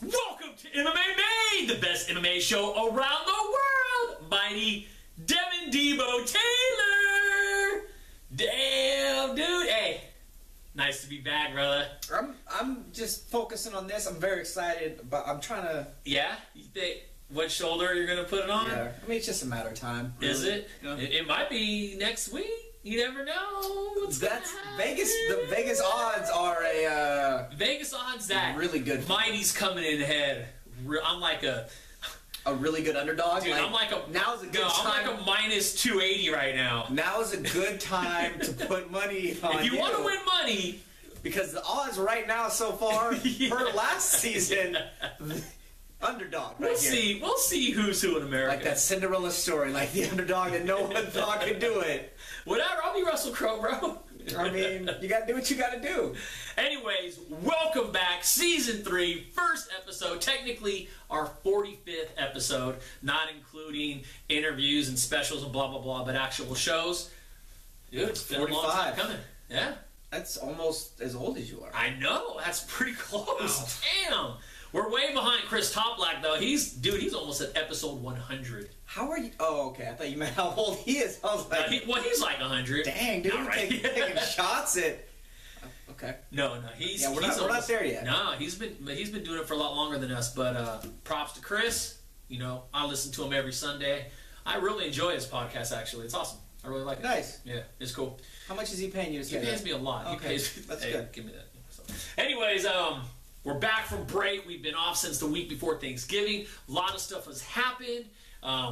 Welcome to MMA MADE, the best MMA show around the world. Mighty Devin Debo Taylor. Damn, dude. Hey, nice to be back, brother. I'm just focusing on this. I'm very excited, but I'm trying to... Yeah? You think what shoulder you're going to put it on? Yeah. I mean, it's just a matter of time. Really. Is it? Yeah. It might be next week. You never know. That's Vegas. The Vegas odds are Vegas odds that really good. Mighty's coming in ahead. I'm like a really good underdog. Dude, like, I'm like a now's a good time. I'm like a minus 280 right now. Now is a good time to put money on. If you want to win money, because the odds right now so far yeah. per last season. Underdog. We'll see. We'll see who's who in America. Like that Cinderella story, like the underdog that no one thought could do it. Whatever. I'll be Russell Crowe, bro. I mean, you gotta do what you gotta do. Anyways, welcome back, season 3, first episode. Technically, our 45th episode, not including interviews and specials and blah blah blah, but actual shows. Dude, it's been 45. A long time coming. Yeah. That's almost as old as you are. I know. That's pretty close. Wow. Damn. We're way behind Chris Toplack, though. He's almost at episode 100. How are you? Oh, okay. I thought you meant how old he is. I was like, he's like 100. Dang, dude, you're right. taking shots at. Okay. No, he's we're almost, not there yet. No, he's been doing it for a lot longer than us. But props to Chris. You know, I listen to him every Sunday. I really enjoy his podcast. Actually, it's awesome. I really like it. Nice. Yeah, it's cool. How much is he paying you to say He that? pays me a lot. Okay. He pays. That's hey, good. Give me that. So, anyways, we're back from break. We've been off since the week before Thanksgiving. A lot of stuff has happened.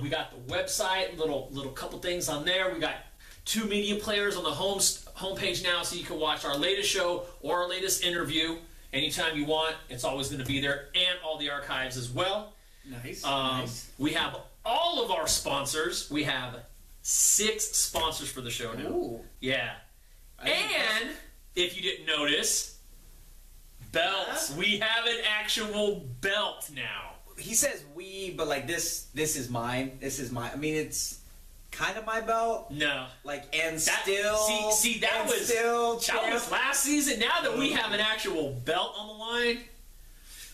We got the website, little couple things on there. We got 2 media players on the homepage now, so you can watch our latest show or our latest interview anytime you want. It's always going to be there, and all the archives as well. Nice. Nice. We have all of our sponsors. We have 6 sponsors for the show now. Ooh. Yeah. And if you didn't notice, belts. Yeah. We have an actual belt now. He says we, but like this is mine. This is my. I mean, it's kind of my belt. No. Like that was last season. Now that we have an actual belt on the line.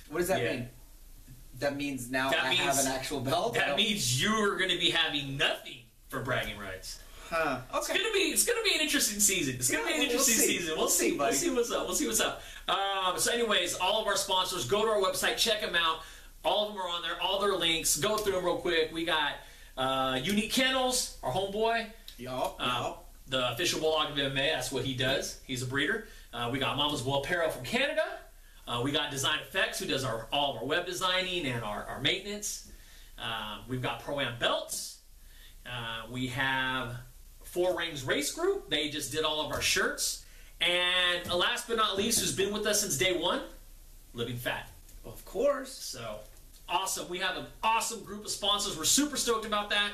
What does that mean? That means now I have an actual belt. That means you're going to be having nothing for bragging rights. Huh. Okay. It's gonna be an interesting season. It's gonna be an interesting season. We'll see, buddy. We'll see what's up. So anyways, all of our sponsors, go to our website, check them out. All of them are on there. All their links. Go through them real quick. We got Unique Kennels, our homeboy. Yup. The official bulldog of MMA. That's what he does. He's a breeder. We got Mama's Bull Apparel from Canada. We got Design Effects, who does all of our web designing and our maintenance. We've got Pro-Am Belts. We have 4 Rings Race Group. They just did all of our shirts. And last but not least, who's been with us since day 1, Living Fat. Of course. So, awesome. We have an awesome group of sponsors. We're super stoked about that.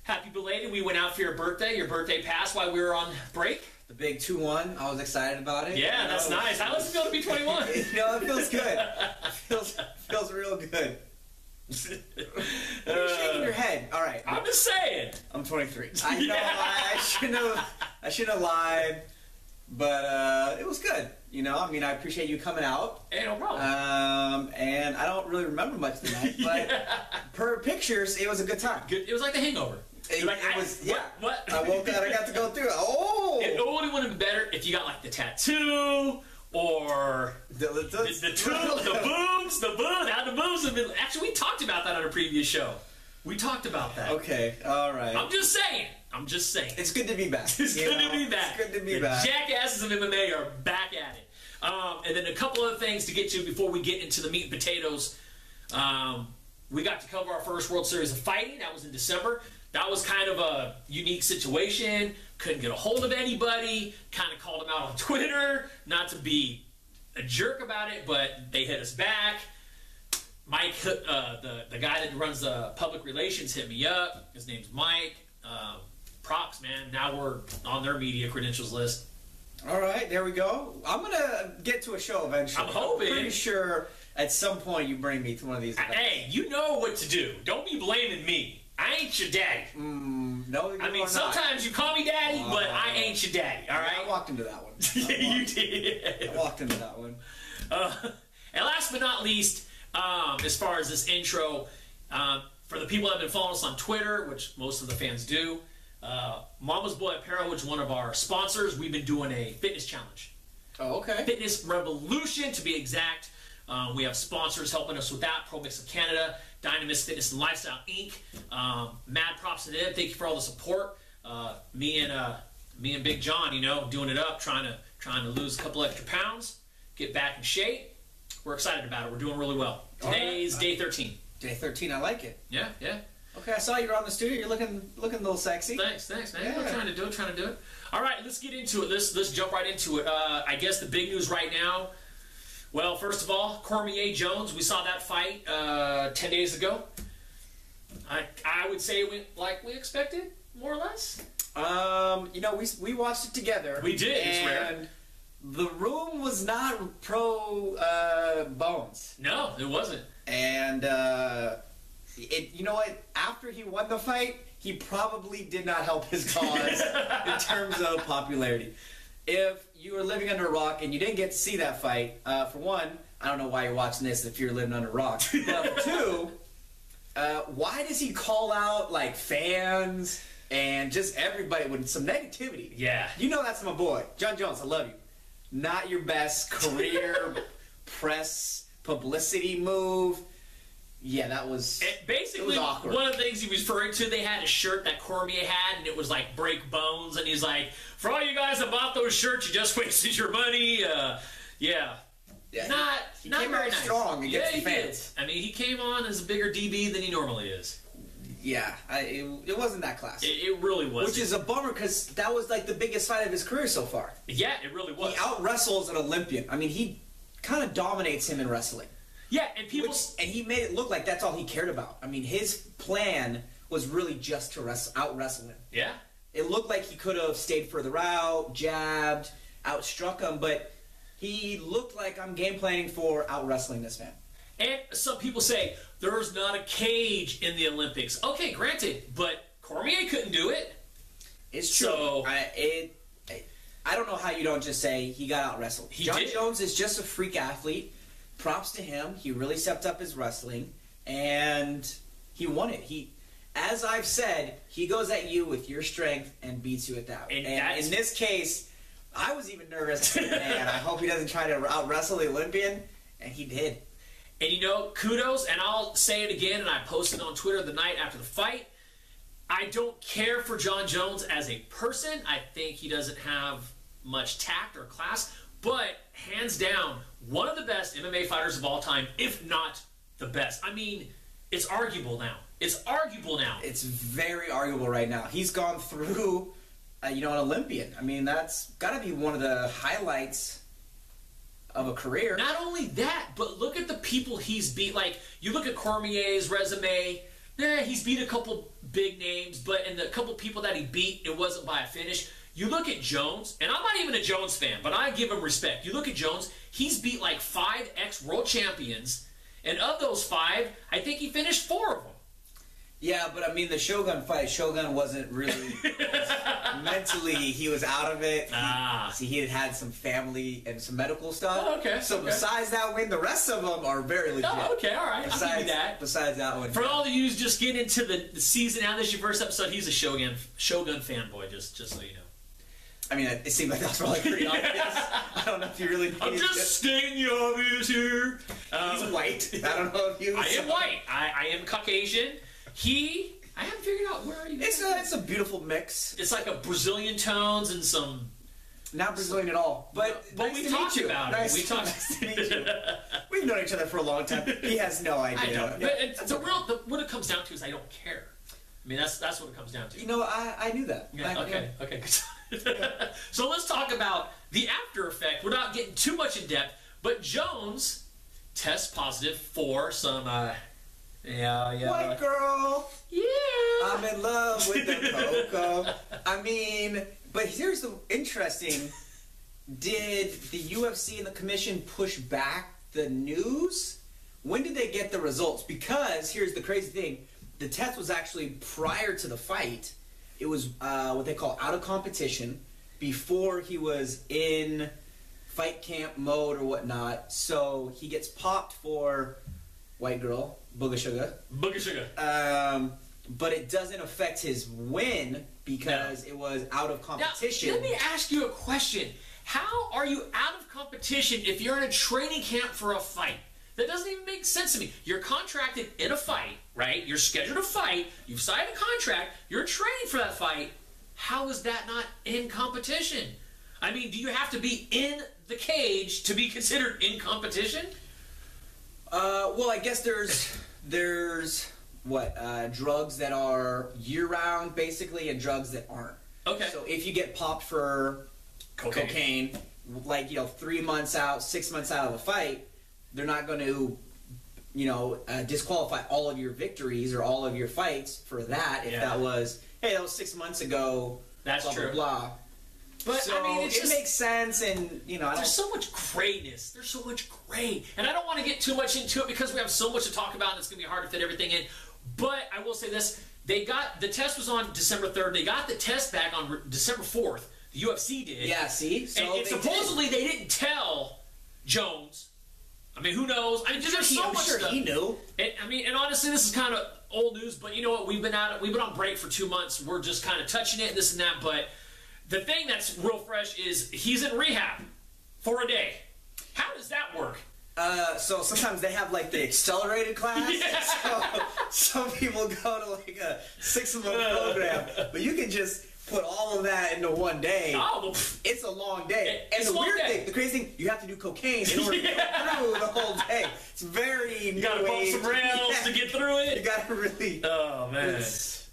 Happy belated. We went out for your birthday. Your birthday passed while we were on break. The big 2-1. I was excied about it. Yeah, that's nice. How does it feel to be 21? It feels good. Feels real good. You're shaking your head. All right. I'm just saying. I'm 23. I know. I shouldn't have lied, but it was good. You know, I mean, I appreciate you coming out. Hey, no problem. And I don't really remember much tonight, but per pictures, it was a good time. Good. It was like The Hangover. It was. What? I woke up. I got to go through it. Oh. It would have been better if you got like the tattoo. Or the boobs. Actually, we talked about that on a previous show. We talked about that. Okay, all right. I'm just saying. It's good to be back. It's good to be back. It's good to be back. The jackasses of MMA are back at it. And then a couple other things to get to before we get into the meat and potatoes. We got to cover our first World Series of Fighting. That was in December. That was kind of a unique situation. Couldn't get a hold of anybody. Kind of called them out on Twitter. Not to be a jerk about it, but they hit us back. Mike, the guy that runs the public relations, hit me up. His name's Mike. Props, man. Now we're on their media credentials list. All right, there we go. I'm gonna get to a show eventually. I'm hoping. I'm pretty sure at some point you bring me to one of these events. Hey, you know what to do. Don't be blaming me. I ain't your daddy. No, you I mean, are sometimes not. you call me daddy, but I ain't your daddy. All right. I walked into that one. Yeah, you did. I walked into that one. And last but not least, as far as this intro, for the people that have been following us on Twitter, which most of the fans do, Mama's Boy Apparel, which is one of our sponsors, we've been doing a fitness challenge. Oh, okay. Fitness Revolution, to be exact. We have sponsors helping us with that. Pro Mix of Canada, Dynamis Fitness and Lifestyle Inc. Mad props to them. Thank you for all the support. Me and Big John, you know, doing it up, trying to lose a couple extra pounds, get back in shape. We're excited about it. We're doing really well. Today's day 13. Day 13. I like it. Yeah, yeah. Okay, I saw you around the studio. You're looking a little sexy. Thanks, man. Yeah. We're trying to do it. All right, let's get into it. Let's jump right into it. I guess the big news right now. Well, first of all, Cormier Jones. We saw that fight 10 days ago. I would say it went like we expected, more or less. You know, we watched it together. We did. It's rare. And the room was not pro Bones. No, it wasn't. And you know what? After he won the fight, he probably did not help his cause in terms of popularity. If you were living under a rock and you didn't get to see that fight, for one, I don't know why you're watching this if you're living under a rock. But for two, why does he call out like fans and just everybody with some negativity? Yeah. You know that's my boy. John Jones, I love you. Not your best career press publicity move. Yeah, that was basically it was awkward. One of the things he was referring to. They had a shirt that Cormier had, and it was like "break bones," and he's like, "For all you guys that bought those shirts, you just wasted your money." Yeah, not came very out nice. strong against he the fans. did. I mean, he came on as a bigger DB than he normally is. Yeah, it wasn't that classic. It really was. Which is a bummer because that was like the biggest fight of his career so far. Yeah, it really was. He out-wrestles an Olympian. I mean, he kind of dominates him in wrestling. Yeah, and people... And he made it look like that's all he cared about. I mean, his plan was really just to out-wrestle him. Yeah. It looked like he could have stayed further out, jabbed, outstruck him, but he looked like I'm game planning for out-wrestling this man. And some people say, there's not a cage in the Olympics. Okay, granted, but Cormier couldn't do it. It's true. So, I don't know how you don't just say he got out-wrestled. John Jones is just a freak athlete. Props to him. He really stepped up his wrestling, and he won it. As I've said, he goes at you with your strength and beats you at that. And in this case, I was even nervous. Man, I hope he doesn't try to out-wrestle the Olympian, and he did. And you know, kudos, and I'll say it again, and I posted on Twitter the night after the fight. I don't care for John Jones as a person. I think he doesn't have much tact or class, but hands down, one of the best MMA fighters of all time, if not the best. I mean, it's arguable now. It's arguable now. It's very arguable right now. He's gone through, an Olympian. I mean, that's got to be one of the highlights of a career. Not only that, but look at the people he's beat. Like, you look at Cormier's resume, he's beat a couple big names, but in the couple people that he beat, it wasn't by a finish. You look at Jones, and I'm not even a Jones fan, but I give him respect. You look at Jones, he's beat like 5 ex-world champions, and of those 5, I think he finished 4 of them. Yeah, but I mean, the Shogun fight, Shogun wasn't really... mentally, he was out of it. See, he had some family and some medical stuff. Oh, okay. So besides that win, the rest of them are very legit. Oh, okay, all right. I'll give you that. Besides that one. For all of you just getting into the season, now this is your first episode, he's a Shogun fanboy, just so you know. I mean, it seemed like that was probably pretty obvious. I don't know if you really... I'm just stating the obvious here. He's white. I don't know if you... I am white. I am Caucasian. I haven't figured out where he is. It's a beautiful mix. It's like a Brazilian tones and some... Not Brazilian at all. But nice we talked about it. Nice to meet you. We've known each other for a long time. He has no idea. I know. But what it comes down to is I don't care. I mean, that's what it comes down to. You know, I knew that. Yeah, okay. So let's talk about the after effect. We're not getting too much in depth, but Jones test positive for some, White girl. Yeah. I'm in love with the cocoa. I mean, but here's the interesting. Did the UFC and the commission push back the news? When did they get the results? Because here's the crazy thing. The test was actually prior to the fight. It was what they call out of competition before he was in fight camp mode or whatnot. So he gets popped for white girl, booger sugar. Booger sugar. But it doesn't affect his win because it was out of competition. Now, let me ask you a question. How are you out of competition if you're in a training camp for a fight? That doesn't even make sense to me. You're contracted in a fight, right? You're scheduled to fight. You've signed a contract. You're training for that fight. How is that not in competition? I mean, do you have to be in the cage to be considered in competition? Well, I guess there's drugs that are year-round, basically, and drugs that aren't. Okay. So if you get popped for cocaine, like, 3 months out, 6 months out of a fight, they're not going to, disqualify all of your victories or all of your fights for that. If that was, hey, that was 6 months ago. That's blah, true. Blah, blah. But So, I mean, it just makes sense, and there's so much grayness. There's so much gray, and I don't want to get too much into it because we have so much to talk about, and it's going to be hard to fit everything in. But I will say this: the test was on December 3rd. They got the test back on December 4th. The UFC did. Yeah. See, so and supposedly they didn't tell Jones. I mean, who knows? I mean, there's so much stuff. He knew. And honestly, this is kind of old news, but you know what? We've been on break for 2 months. We're just kind of touching it, this and that. But the thing that's real fresh is he's in rehab for a day. How does that work? So sometimes they have like the accelerated class. Yeah. So some people go to like a 6-month program, but you can just put all of that into one day. Oh, well, it's a long day. And it's the a long weird day. thing, the crazy thing, you have to do cocaine in order to get through the whole day. It's very You gotta bump some rails to get through it. You gotta really. Oh man.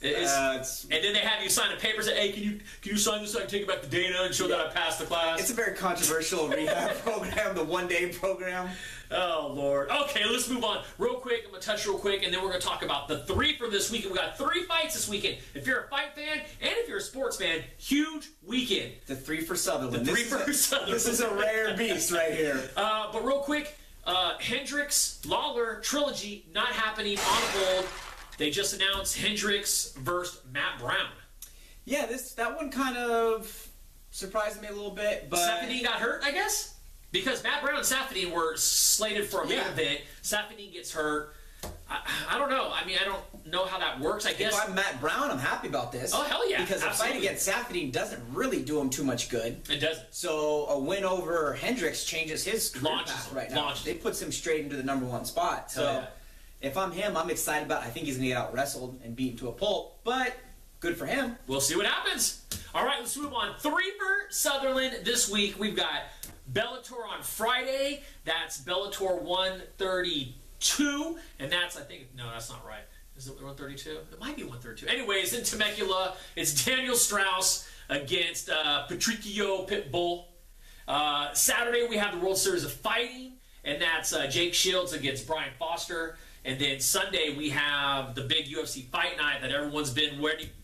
And then they have you sign a paper saying, "Hey, can you sign this so I can take it back to Dana and show that I passed the class?" It's a very controversial rehab program, the one-day program. Oh Lord. Okay, let's move on real quick. I'm gonna touch real quick, and then we're gonna talk about the 3 for this weekend. We got 3 fights this weekend. If you're a fight fan and if you're a sports fan, huge weekend. The 3 for Sutherland. The 3 for Sutherland. This is a rare beast right here. But real quick, Hendricks Lawler trilogy not happening on hold. They just announced Hendricks versus Matt Brown. Yeah, that one kind of surprised me a little bit, but Saffiedine got hurt, I guess, because Matt Brown and Saffiedine were slated for a main event. Saffiedine gets hurt. I don't know. I mean, I don't know how that works. I guess if I'm Matt Brown, I'm happy about this. Oh hell yeah! Because a fight against Saffiedine doesn't really do him too much good. It doesn't. So a win over Hendricks changes his career path right now. It puts him straight into the #1 spot. So if I'm him, I'm excited about it. I think he's going to get out wrestled and beaten to a pulp. But good for him. We'll see what happens. All right, let's move on. 3 for Sutherland this week. We've got Bellator on Friday. That's Bellator 132. And that's, I think, no, that's not right. Is it 132? It might be 132. Anyways, in Temecula, it's Daniel Strauss against Patricio Pitbull. Saturday, we have the World Series of Fighting. And that's Jake Shields against Brian Foster. And then Sunday, we have the big UFC fight night that everyone's been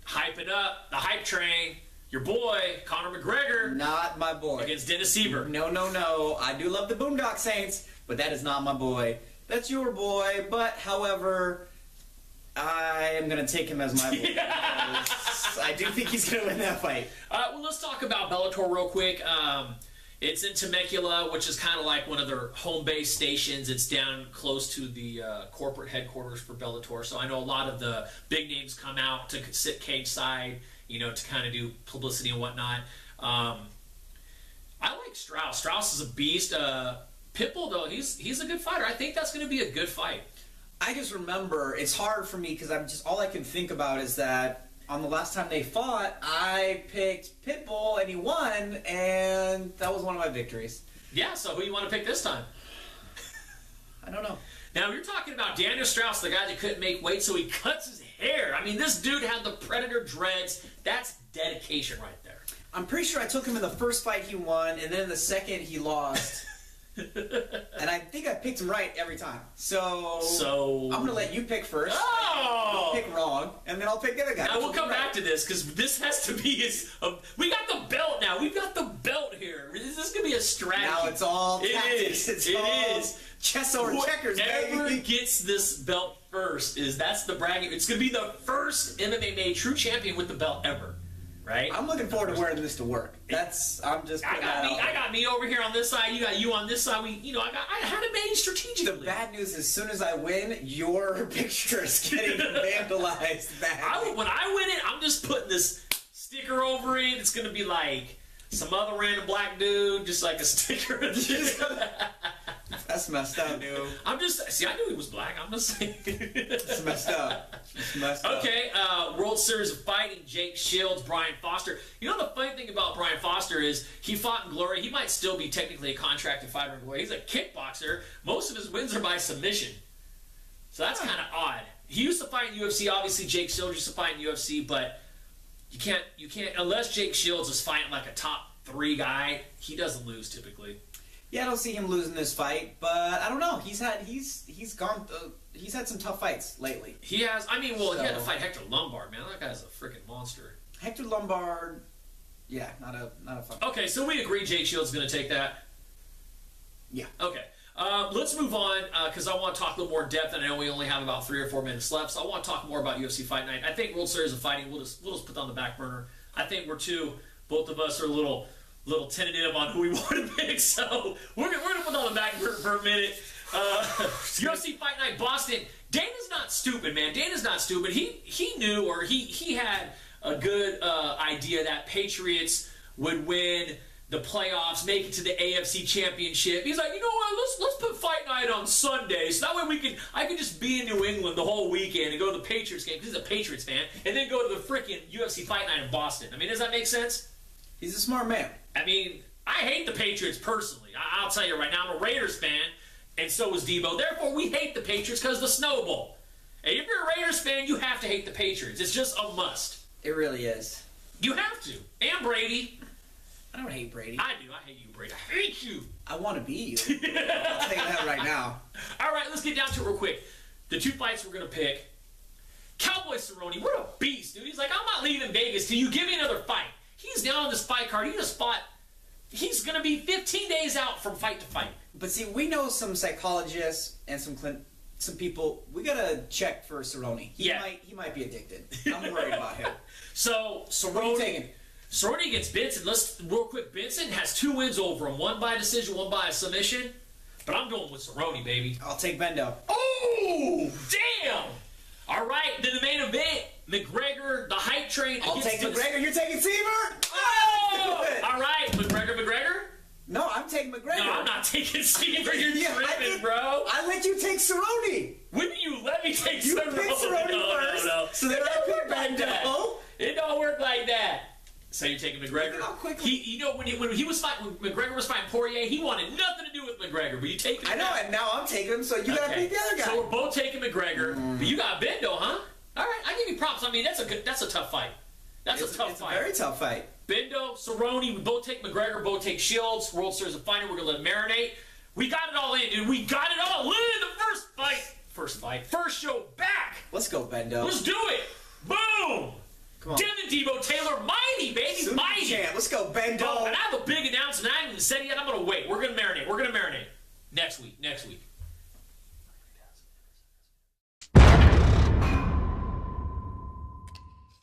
hyping up. The hype train. Your boy, Conor McGregor. Not my boy. Against Dennis Sieber. No, no, no. I do love the Boondock Saints, but that is not my boy. That's your boy, but however, I am going to take him as my boy. I do think he's going to win that fight. Well, let's talk about Bellator real quick. It's in Temecula, which is kind of like one of their home-based stations. It's down close to the corporate headquarters for Bellator. So I know a lot of the big names come out to sit cage side, to kind of do publicity and whatnot. I like Strauss. Strauss is a beast. Pitbull, though, he's a good fighter. I think that's going to be a good fight. I just remember, it's hard for me because all I can think about is that on the last time they fought, I picked Pitbull and he won, and that was one of my victories. Yeah, so who you want to pick this time? I don't know. Now, you're talking about Daniel Strauss, the guy that couldn't make weight, so he cuts his hair. I mean, this dude had the Predator dreads. That's dedication right there. I'm pretty sure I took him in the first fight he won, and then in the second he lost. And I think I picked him right every time. So I'm going to let you pick first. Oh! You'll pick wrong, and then I'll pick the other guy. Now, we'll come back to this, because this has to be we got the belt now. We've got the belt here. Is this going to be a strategy? Now it's all tactics. It is. Chess over checkers, Whoever baby. gets this belt first, that's the bragging. It's going to be the first MMA MADE true champion with the belt ever. Right? I'm looking forward to wearing this to work. I got me over here on this side. You got you on this side. I had it made strategically. The bad news is, as soon as I win, your picture is getting vandalized badly. When I win it, I'm just putting this sticker over it. It's gonna be like some other random black dude, just like a sticker. That's messed up, dude. I knew he was black. I'm just saying. It's messed up. It's messed up. Okay, World Series of Fighting, Jake Shields, Brian Foster. You know the funny thing about Brian Foster is he fought in Glory. He might still be technically a contracted fighter in Glory. He's a kickboxer. Most of his wins are by submission. So that's kind of odd. He used to fight in UFC. Obviously, Jake Shields used to fight in UFC, but you can't unless Jake Shields is fighting like a top 3 guy. He doesn't lose typically. Yeah, I don't see him losing this fight, but I don't know. He's had some tough fights lately. He has. He had to fight Hector Lombard, man. That guy's a freaking monster. Hector Lombard, yeah, not a fun. Okay, so we agree Jake Shields is going to take that. Yeah. Okay. Let's move on because I want to talk a little more in depth, and I know we only have about 3 or 4 minutes left, so I want to talk more about UFC Fight Night. I think World Series of Fighting we'll just put that on the back burner. I think both of us are a little tentative on who we want to pick, so we're gonna put that on the back burner for a minute. UFC Fight Night Boston. Dana's not stupid, man. Dana's not stupid. He knew, or he had a good idea that Patriots would win the playoffs, make it to the AFC Championship. He's like, you know what? Let's put Fight Night on Sunday, so that way I could just be in New England the whole weekend and go to the Patriots game because he's a Patriots fan, and then go to the freaking UFC Fight Night in Boston. Does that make sense? He's a smart man. I hate the Patriots personally. I'll tell you right now, I'm a Raiders fan, and so is Debo. Therefore, we hate the Patriots because of the Snowball. And if you're a Raiders fan, you have to hate the Patriots. It's just a must. It really is. You have to. And Brady. I don't hate Brady. I do. I hate you, Brady. I hate you. I want to be you. I'll tell you that right now. All right, let's get down to it real quick. The 2 fights we're going to pick. Cowboy Cerrone, what a beast, dude. He's like, I'm not leaving Vegas till you give me another fight. He's down on this fight card. He just fought. He's going to be 15 days out from fight to fight. But see, we know some psychologists and some people. We got to check for Cerrone. He might be addicted. I'm worried about him. So, Cerrone, what are you taking? Cerrone against Benson. Let's real quick. Benson has 2 wins over him. 1 by decision, 1 by submission. But I'm going with Cerrone, baby. I'll take Bendo. Oh, damn! All right, then the main event. McGregor, the hype train. I'll take McGregor. You're taking Seaver? Oh! All right, McGregor. No, I'm taking McGregor. No, I'm not taking Seaver. You're tripping, bro. I let you take Cerrone. When did you let me take Cerrone? You picked Cerrone first. No. So then I picked Bendo. It don't work like that. So you're taking McGregor? Look how quickly. When he was fighting, when McGregor was fighting Poirier, he wanted nothing to do with McGregor. But you take him. I know, and now I'm taking him. So you gotta pick the other guy. So we're both taking McGregor, but you got Bendo, huh? All right, I give you props. That's a tough fight. It's a very tough fight. Bendo, Cerrone, we both take McGregor, both take Shields. World Series of Fighting, we're going to let it marinate. We got it all in, dude. We got it all in the first fight. First show back. Let's go, Bendo. Let's do it. Boom. Come on. Devin Debo Taylor, mighty, baby. Super mighty. Champ. Let's go, Bendo. Oh, and I have a big announcement. I haven't even said it yet. I'm going to wait. We're going to marinate. Next week.